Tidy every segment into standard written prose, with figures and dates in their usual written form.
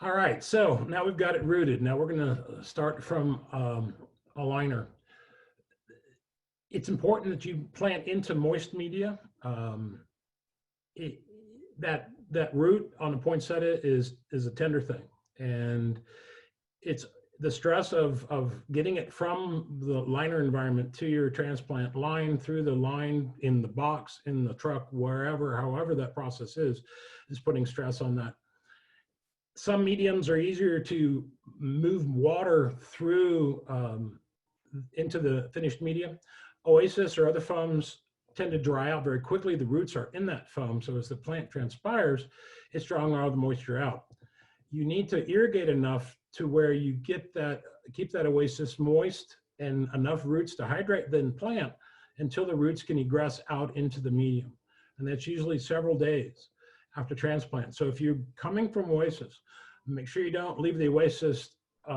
All right, so now we've got it rooted. Now we're going to start from a liner. It's important that you plant into moist media. It, that root on a poinsettia is a tender thing, and it's the stress of getting it from the liner environment to your transplant line, through the line, in the box, in the truck, wherever, however that process is putting stress on that. Some mediums are easier to move water through into the finished medium. Oasis or other foams tend to dry out very quickly. The roots are in that foam, so as the plant transpires, it's drawing all the moisture out. You need to irrigate enough to where you get that, keep that oasis moist and enough roots to hydrate the plant until the roots can egress out into the medium. And that's usually several days after transplant. So if you're coming from oasis, make sure you don't leave the oasis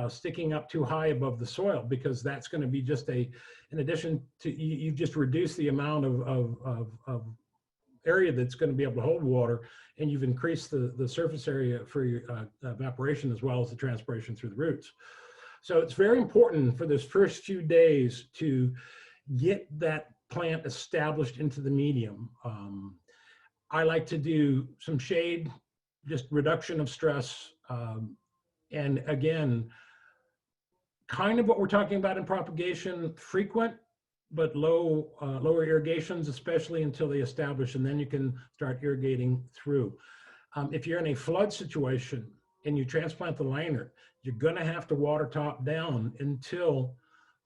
sticking up too high above the soil, because that's going to be just in addition to, you've just reduced the amount of area that's going to be able to hold water, and you've increased the surface area for your evaporation as well as the transpiration through the roots. So it's very important for those first few days to get that plant established into the medium. I like to do some shade, just reduction of stress. And again, kind of what we're talking about in propagation, frequent but lower irrigations, especially until they establish, and then you can start irrigating through. If you're in a flood situation and you transplant the liner, you're gonna have to water top down until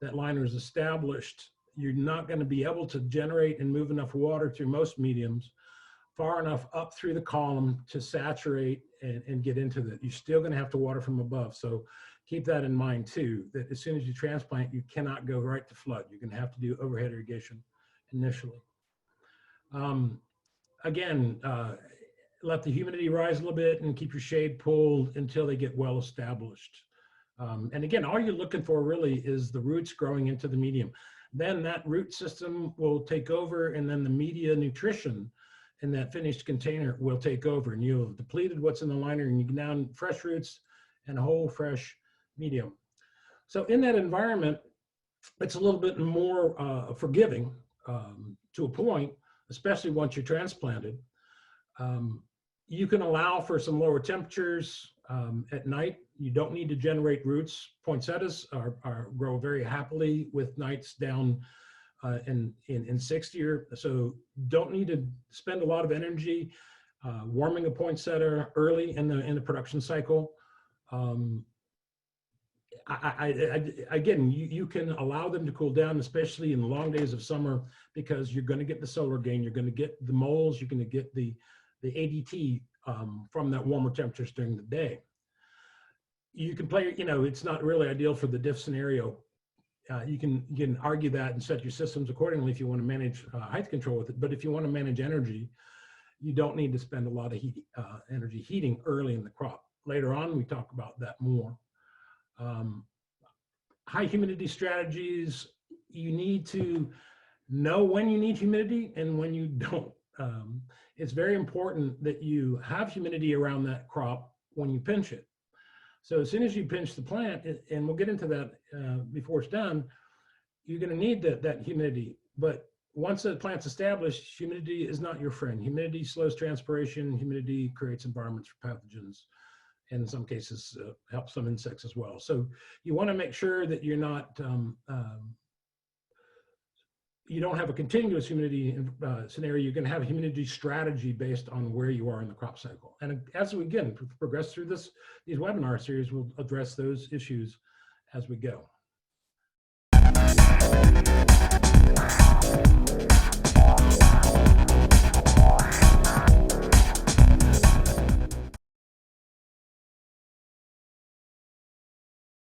that liner is established. You're not gonna be able to generate and move enough water through most mediums far enough up through the column to saturate and get into that. You're still gonna have to water from above. So keep that in mind too, that as soon as you transplant, you cannot go right to flood. You're gonna have to do overhead irrigation initially. Again, let the humidity rise a little bit and keep your shade pulled until they get well established. And again, all you're looking for really is the roots growing into the medium. Then that root system will take over, and then the media nutrition in that finished container will take over, and you'll have depleted what's in the liner, and you can now fresh roots and whole fresh medium. So in that environment, it's a little bit more forgiving to a point, especially once you're transplanted. You can allow for some lower temperatures at night. You don't need to generate roots. Poinsettias grow very happily with nights down in 60 or so. Don't need to spend a lot of energy warming a poinsettia early in the production cycle. Again, you can allow them to cool down, especially in the long days of summer, because you're going to get the solar gain, you're going to get the moles, you're going to get the ADT from that warmer temperatures during the day. You can play, it's not really ideal for the diff scenario. You can argue that and set your systems accordingly if you want to manage height control with it. But if you want to manage energy, you don't need to spend a lot of energy heating early in the crop. Later on, we talk about that more. High humidity strategies, you need to know when you need humidity and when you don't. It's very important that you have humidity around that crop when you pinch it. So as soon as you pinch the plant, and we'll get into that before it's done, you're going to need that humidity. But once the plant's established, humidity is not your friend. Humidity slows transpiration. Humidity creates environments for pathogens, and in some cases helps some insects as well. So you want to make sure that you're not, you don't have a continuous humidity scenario. You're going to have a humidity strategy based on where you are in the crop cycle. And as we again progress through these webinar series, we'll address those issues as we go.